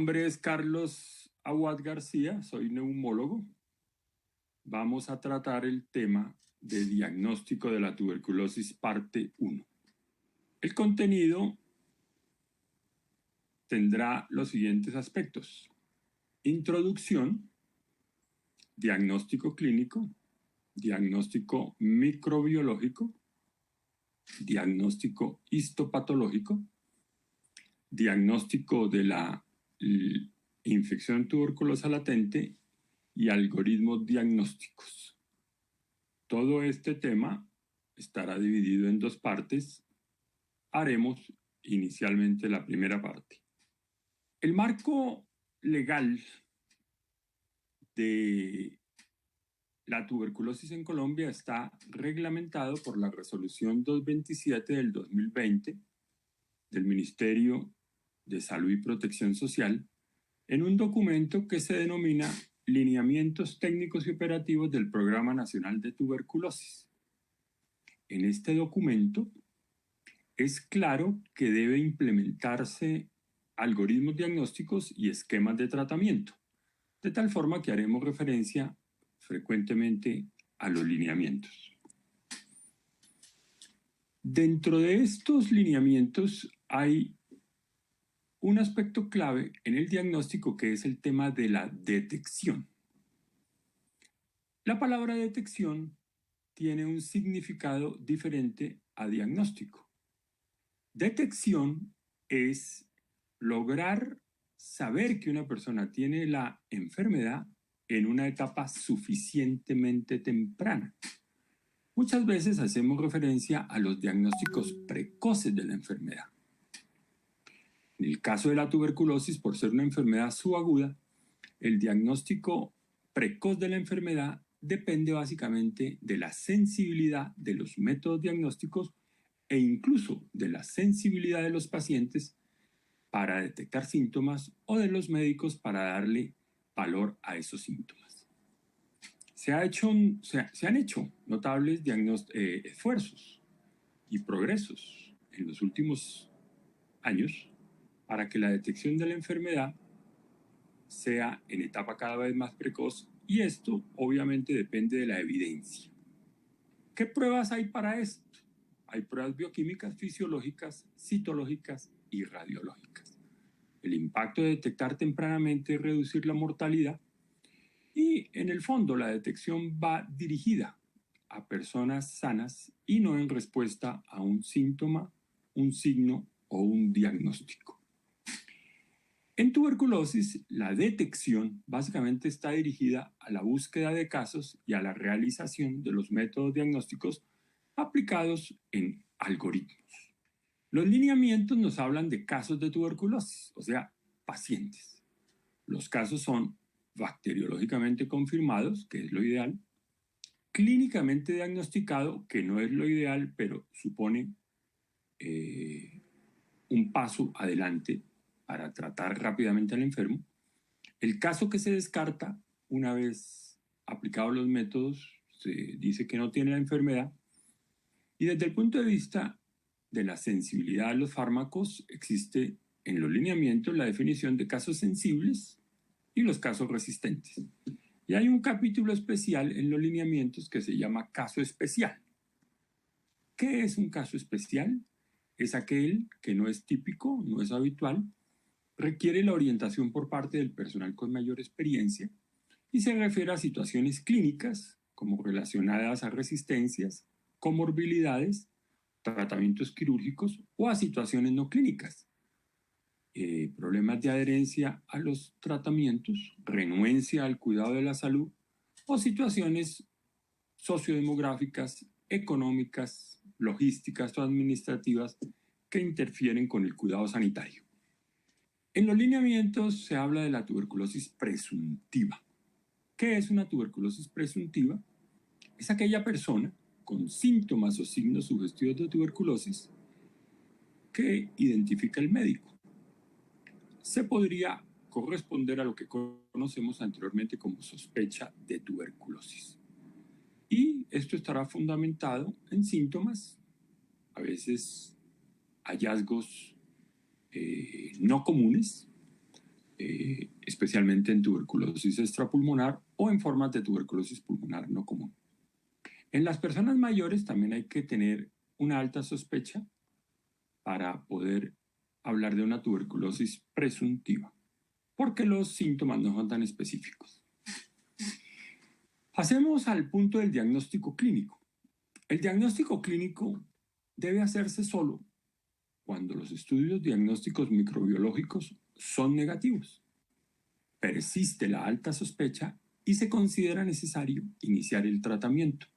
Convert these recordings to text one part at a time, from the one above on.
nombre es Carlos Aguad García, soy neumólogo. Vamos a tratar el tema de diagnóstico de la tuberculosis parte 1. El contenido tendrá los siguientes aspectos: introducción, diagnóstico clínico, diagnóstico microbiológico, diagnóstico histopatológico, diagnóstico de la infección tuberculosa latente y algoritmos diagnósticos. Todo este tema estará dividido en dos partes. Haremos inicialmente la primera parte. El marco legal de la tuberculosis en Colombia está reglamentado por la Resolución 227 del 2020 del Ministerio de Salud y Protección Social en un documento que se denomina Lineamientos Técnicos y Operativos del Programa Nacional de Tuberculosis. En este documento es claro que debe implementarse algoritmos diagnósticos y esquemas de tratamiento, de tal forma que haremos referencia frecuentemente a los lineamientos. Dentro de estos lineamientos hay un aspecto clave en el diagnóstico, que es el tema de la detección. La palabra detección tiene un significado diferente a diagnóstico. Detección es lograr saber que una persona tiene la enfermedad en una etapa suficientemente temprana. Muchas veces hacemos referencia a los diagnósticos precoces de la enfermedad. En el caso de la tuberculosis, por ser una enfermedad subaguda, el diagnóstico precoz de la enfermedad depende básicamente de la sensibilidad de los métodos diagnósticos e incluso de la sensibilidad de los pacientes para detectar síntomas o de los médicos para darle valor a esos síntomas. Se han hecho notables esfuerzos y progresos en los últimos años para que la detección de la enfermedad sea en etapa cada vez más precoz, y esto obviamente depende de la evidencia. ¿Qué pruebas hay para esto? Hay pruebas bioquímicas, fisiológicas, citológicas y radiológicas. El impacto de detectar tempranamente es reducir la mortalidad, y en el fondo la detección va dirigida a personas sanas y no en respuesta a un síntoma, un signo o un diagnóstico. En tuberculosis, la detección básicamente está dirigida a la búsqueda de casos y a la realización de los métodos diagnósticos aplicados en algoritmos. Los lineamientos nos hablan de casos de tuberculosis, o sea, pacientes. Los casos son bacteriológicamente confirmados, que es lo ideal, clínicamente diagnosticado, que no es lo ideal, pero supone un paso adelante para tratar rápidamente al enfermo. El caso que se descarta, una vez aplicados los métodos, se dice que no tiene la enfermedad. Y desde el punto de vista de la sensibilidad a los fármacos, existe en los lineamientos la definición de casos sensibles y los casos resistentes. Y hay un capítulo especial en los lineamientos que se llama caso especial. ¿Qué es un caso especial? Es aquel que no es típico, no es habitual, requiere la orientación por parte del personal con mayor experiencia y se refiere a situaciones clínicas como relacionadas a resistencias, comorbilidades, tratamientos quirúrgicos o a situaciones no clínicas, problemas de adherencia a los tratamientos, renuencia al cuidado de la salud o situaciones sociodemográficas, económicas, logísticas o administrativas que interfieren con el cuidado sanitario. En los lineamientos se habla de la tuberculosis presuntiva. ¿Qué es una tuberculosis presuntiva? Es aquella persona con síntomas o signos sugestivos de tuberculosis que identifica el médico. Se podría corresponder a lo que conocemos anteriormente como sospecha de tuberculosis. Y esto estará fundamentado en síntomas, a veces hallazgos no comunes, especialmente en tuberculosis extrapulmonar o en formas de tuberculosis pulmonar no común. En las personas mayores también hay que tener una alta sospecha para poder hablar de una tuberculosis presuntiva, porque los síntomas no son tan específicos. Pasemos al punto del diagnóstico clínico. El diagnóstico clínico debe hacerse solo cuando los estudios diagnósticos microbiológicos son negativos, persiste la alta sospecha y se considera necesario iniciar el tratamiento.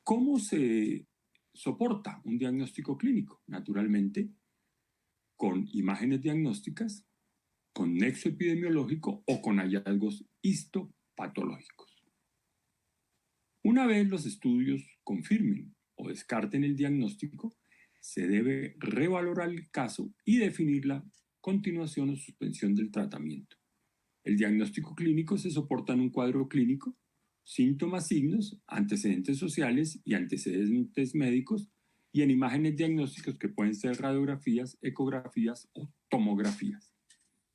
¿Cómo se soporta un diagnóstico clínico? Naturalmente, con imágenes diagnósticas, con nexo epidemiológico o con hallazgos histopatológicos. Una vez los estudios confirmen o descarten el diagnóstico, se debe revalorar el caso y definir la continuación o suspensión del tratamiento. El diagnóstico clínico se soporta en un cuadro clínico, síntomas, signos, antecedentes sociales y antecedentes médicos, y en imágenes diagnósticas que pueden ser radiografías, ecografías o tomografías.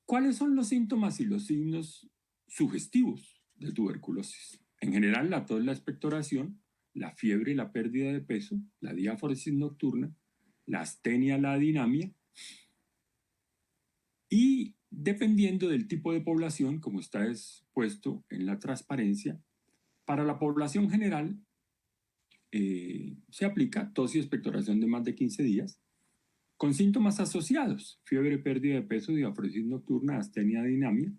¿Cuáles son los síntomas y los signos sugestivos de tuberculosis? En general, la tos, la expectoración, la fiebre, la pérdida de peso, la diáforesis nocturna, la astenia, la adinamia, y dependiendo del tipo de población, como está expuesto en la transparencia, para la población general se aplica tos y expectoración de más de 15 días, con síntomas asociados, fiebre, pérdida de peso, diáforesis nocturna, astenia, adinamia.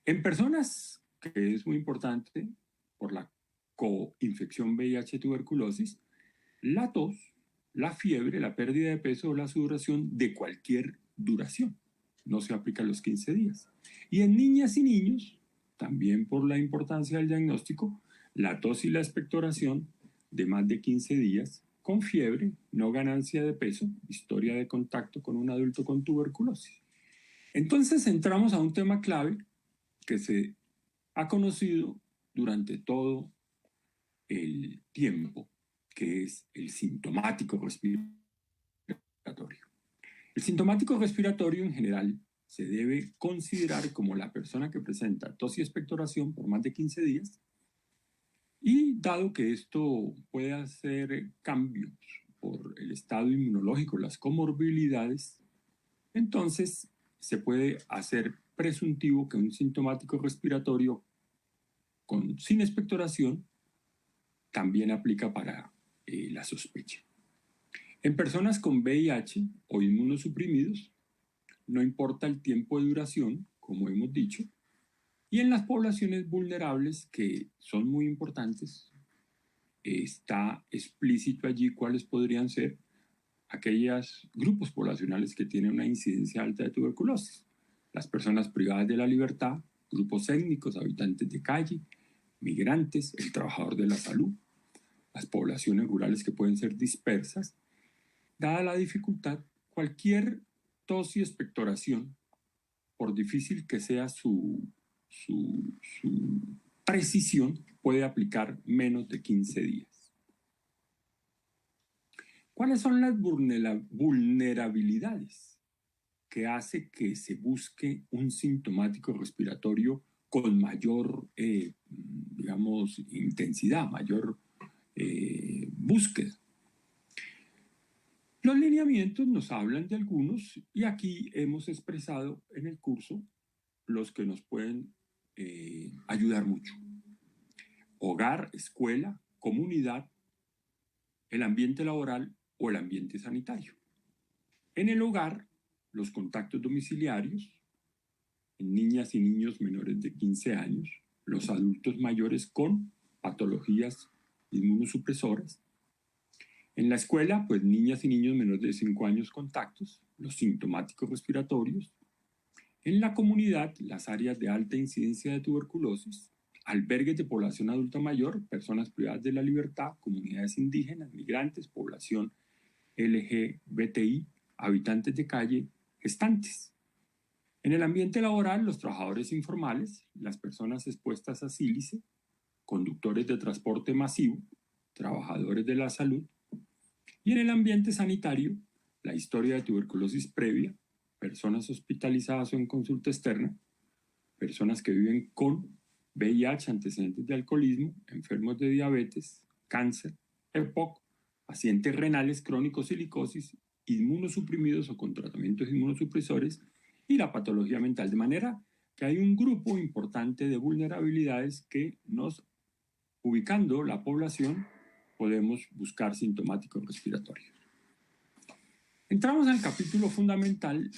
En personas, que es muy importante por la coinfección VIH-tuberculosis, la tos, la fiebre, la pérdida de peso o la sudoración de cualquier duración. No se aplica a los 15 días. Y en niñas y niños, también por la importancia del diagnóstico, la tos y la expectoración de más de 15 días, con fiebre, no ganancia de peso, historia de contacto con un adulto con tuberculosis. Entonces entramos a un tema clave que se ha conocido durante todo el tiempo, que es el sintomático respiratorio. El sintomático respiratorio en general se debe considerar como la persona que presenta tos y expectoración por más de 15 días, y dado que esto puede hacer cambios por el estado inmunológico, las comorbilidades, entonces se puede hacer presuntivo que un sintomático respiratorio sin expectoración también aplica para la sospecha. En personas con VIH o inmunosuprimidos, no importa el tiempo de duración, como hemos dicho, y en las poblaciones vulnerables, que son muy importantes, está explícito allí cuáles podrían ser aquellos grupos poblacionales que tienen una incidencia alta de tuberculosis. Las personas privadas de la libertad, grupos étnicos, habitantes de calle, migrantes, el trabajador de la salud, las poblaciones rurales que pueden ser dispersas. Dada la dificultad, cualquier tos y expectoración, por difícil que sea su precisión, puede aplicar menos de 15 días. ¿Cuáles son las vulnerabilidades que hace que se busque un sintomático respiratorio con mayor, digamos, intensidad, mayor búsqueda? Los lineamientos nos hablan de algunos y aquí hemos expresado en el curso los que nos pueden ayudar mucho. Hogar, escuela, comunidad, el ambiente laboral o el ambiente sanitario. En el hogar, los contactos domiciliarios, en niñas y niños menores de 15 años, los adultos mayores con patologías inmunosupresoras. En la escuela, pues niñas y niños menores de 5 años contactos, los sintomáticos respiratorios. En la comunidad, las áreas de alta incidencia de tuberculosis, albergues de población adulta mayor, personas privadas de la libertad, comunidades indígenas, migrantes, población LGBTI, habitantes de calle, gestantes. En el ambiente laboral, los trabajadores informales, las personas expuestas a sílice, conductores de transporte masivo, trabajadores de la salud. Y en el ambiente sanitario, la historia de tuberculosis previa, personas hospitalizadas o en consulta externa, personas que viven con VIH, antecedentes de alcoholismo, enfermos de diabetes, cáncer, EPOC, pacientes renales crónicos, silicosis, inmunosuprimidos o con tratamientos inmunosupresores y la patología mental. De manera que hay un grupo importante de vulnerabilidades que ubicando la población, podemos buscar sintomáticos respiratorios. Entramos al capítulo fundamental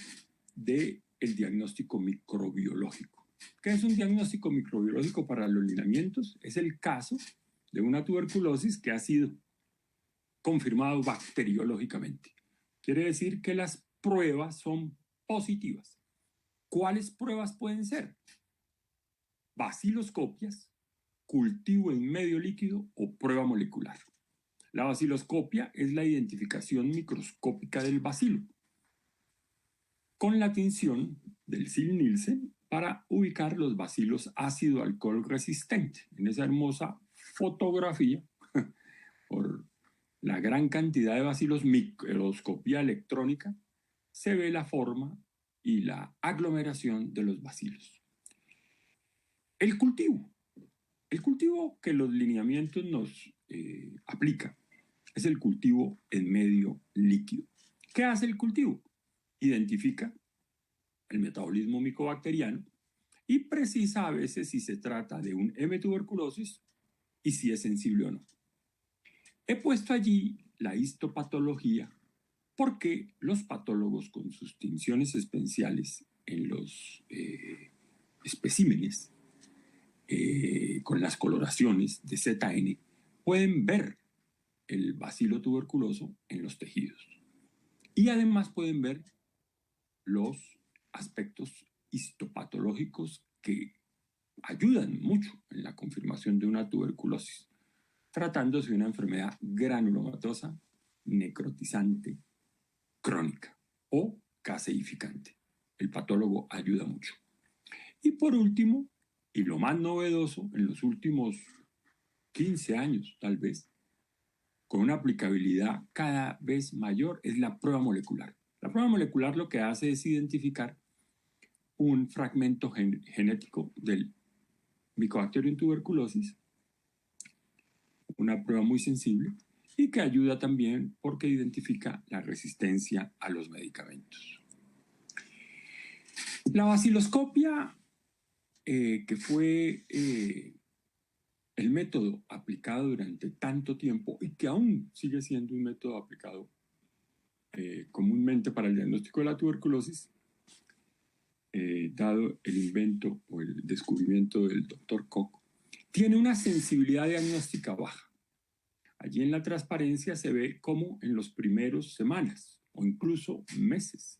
del diagnóstico microbiológico. ¿Qué es un diagnóstico microbiológico para los lineamientos? Es el caso de una tuberculosis que ha sido confirmado bacteriológicamente. Quiere decir que las pruebas son positivas. ¿Cuáles pruebas pueden ser? Baciloscopias, cultivo en medio líquido o prueba molecular. La baciloscopia es la identificación microscópica del bacilo, con la tinción del Sil-Nielsen para ubicar los bacilos ácido alcohol resistente. En esa hermosa fotografía, por la gran cantidad de bacilos, microscopía electrónica, se ve la forma y la aglomeración de los bacilos. El cultivo que los lineamientos nos aplica es el cultivo en medio líquido. ¿Qué hace el cultivo? Identifica el metabolismo micobacteriano y precisa a veces si se trata de un M. tuberculosis y si es sensible o no. He puesto allí la histopatología porque los patólogos con sus tinciones especiales en los especímenes, con las coloraciones de ZN, pueden ver el bacilo tuberculoso en los tejidos. Y además pueden ver los aspectos histopatológicos que ayudan mucho en la confirmación de una tuberculosis, tratándose de una enfermedad granulomatosa, necrotizante, crónica o caseificante. El patólogo ayuda mucho. Y por último, y lo más novedoso en los últimos 15 años tal vez, con una aplicabilidad cada vez mayor, es la prueba molecular. La prueba molecular lo que hace es identificar un fragmento genético del Mycobacterium tuberculosis, una prueba muy sensible y que ayuda también porque identifica la resistencia a los medicamentos. La baciloscopia, que fue el método aplicado durante tanto tiempo y que aún sigue siendo un método aplicado comúnmente para el diagnóstico de la tuberculosis, dado el invento o el descubrimiento del Dr. Koch, tiene una sensibilidad diagnóstica baja. Allí en la transparencia se ve cómo en los primeros semanas o incluso meses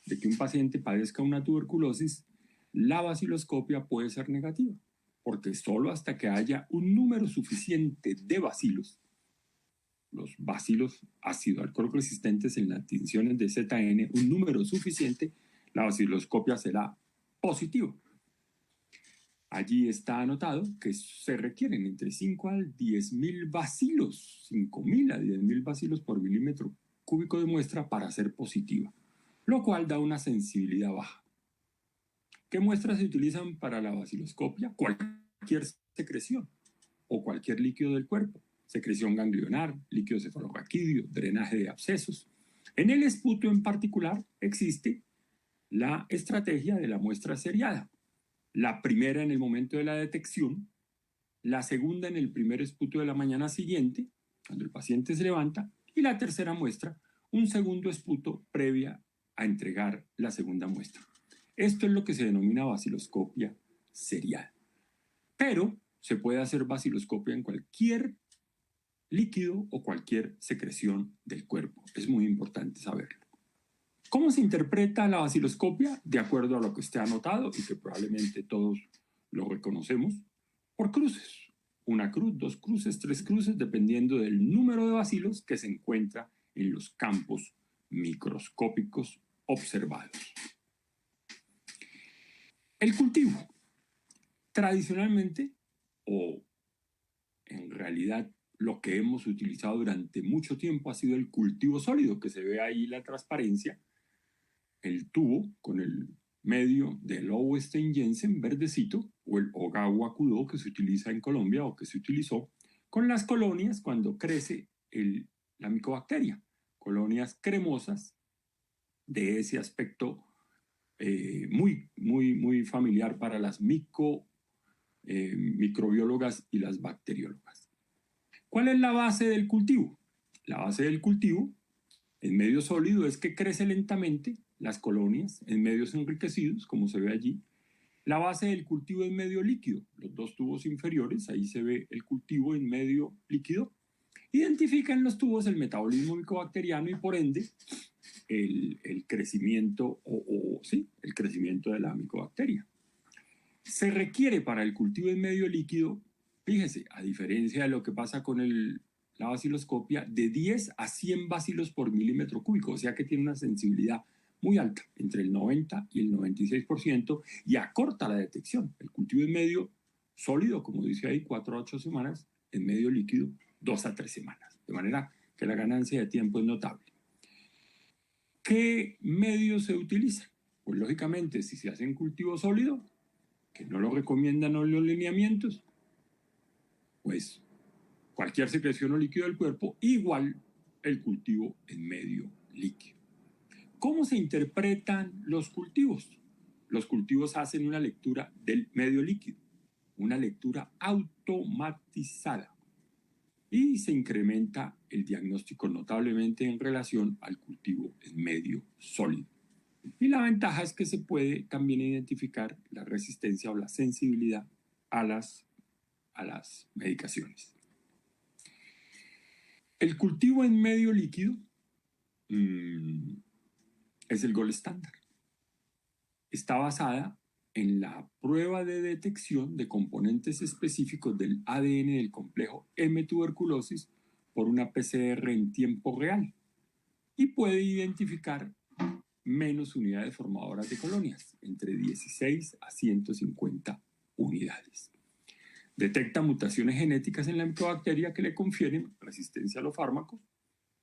de que un paciente padezca una tuberculosis, la baciloscopia puede ser negativa, porque solo hasta que haya un número suficiente de bacilos, los bacilos ácido alcohol resistentes en las tinciones de ZN, un número suficiente, la baciloscopia será positiva. Allí está anotado que se requieren entre 5 a 10.000 bacilos, 5.000 a 10.000 bacilos por milímetro cúbico de muestra para ser positiva, lo cual da una sensibilidad baja. ¿Qué muestras se utilizan para la baciloscopia? Cualquier secreción o cualquier líquido del cuerpo, secreción ganglionar, líquido cefalorraquídeo, drenaje de abscesos. En el esputo en particular existe la estrategia de la muestra seriada. La primera en el momento de la detección, la segunda en el primer esputo de la mañana siguiente, cuando el paciente se levanta, y la tercera muestra, un segundo esputo previa a entregar la segunda muestra. Esto es lo que se denomina baciloscopia serial. Pero se puede hacer baciloscopia en cualquier líquido o cualquier secreción del cuerpo. Es muy importante saberlo. ¿Cómo se interpreta la baciloscopia? De acuerdo a lo que usted ha notado y que probablemente todos lo reconocemos, por cruces. Una cruz, dos cruces, tres cruces, dependiendo del número de bacilos que se encuentra en los campos microscópicos observados. El cultivo. Tradicionalmente, o en realidad lo que hemos utilizado durante mucho tiempo ha sido el cultivo sólido, que se ve ahí la transparencia, el tubo con el medio del Owenstein-Jensen verdecito, o el Ogawa-Kudo que se utiliza en Colombia o que se utilizó con las colonias cuando crece la micobacteria. Colonias cremosas de ese aspecto muy familiar para las microbiólogas y las bacteriólogas. ¿Cuál es la base del cultivo? La base del cultivo en medio sólido es que crece lentamente las colonias en medios enriquecidos, como se ve allí. La base del cultivo en medio líquido, los dos tubos inferiores, ahí se ve el cultivo en medio líquido. Identifican los tubos el metabolismo micobacteriano y por ende el crecimiento el crecimiento de la micobacteria. Se requiere para el cultivo en medio líquido, fíjese, a diferencia de lo que pasa con la baciloscopia, de 10 a 100 bacilos por milímetro cúbico, o sea que tiene una sensibilidad muy alta, entre el 90 y el 96%, y acorta la detección. El cultivo en medio sólido, como dice ahí, 4 a 8 semanas, en medio líquido, 2 a 3 semanas. De manera que la ganancia de tiempo es notable. ¿Qué medios se utilizan? Pues lógicamente, si se hace en cultivo sólido, que no lo recomiendan los lineamientos, pues cualquier secreción o líquido del cuerpo, igual el cultivo en medio líquido. ¿Cómo se interpretan los cultivos? Los cultivos hacen una lectura del medio líquido, una lectura automatizada, y se incrementa el diagnóstico notablemente en relación al cultivo en medio sólido. Y la ventaja es que se puede también identificar la resistencia o la sensibilidad a las medicaciones. El cultivo en medio líquido es el gold estándar. Está basada en la prueba de detección de componentes específicos del ADN del complejo M tuberculosis por una PCR en tiempo real y puede identificar menos unidades formadoras de colonias, entre 16 a 150 unidades. Detecta mutaciones genéticas en la micobacteria que le confieren resistencia a los fármacos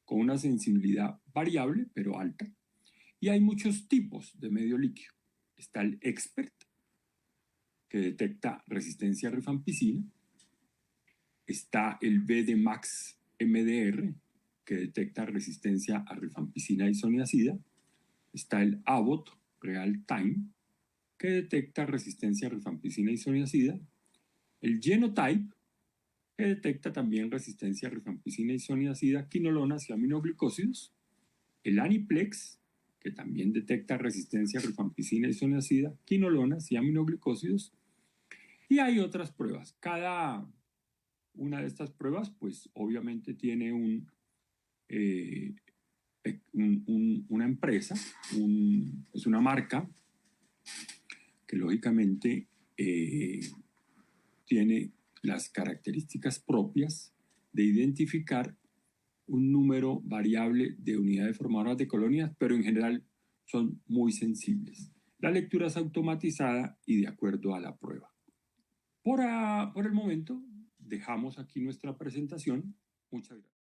con una sensibilidad variable pero alta. Y hay muchos tipos de medio líquido. Está el Expert, que detecta resistencia a rifampicina. Está el BD-Max MDR, que detecta resistencia a rifampicina y isoniazida. Está el Abbott Real Time, que detecta resistencia a rifampicina y isoniazida. El Genotype, que detecta también resistencia a rifampicina, isoniazida, quinolonas y aminoglucósidos. El Aniplex, que también detecta resistencia a rifampicina, isoniazida, quinolonas y aminoglucósidos. Y hay otras pruebas. Cada una de estas pruebas, pues obviamente tiene una empresa, es una marca que lógicamente tiene las características propias de identificar un número variable de unidades formadoras de colonias, pero en general son muy sensibles. La lectura es automatizada y de acuerdo a la prueba. Por el momento, dejamos aquí nuestra presentación. Muchas gracias.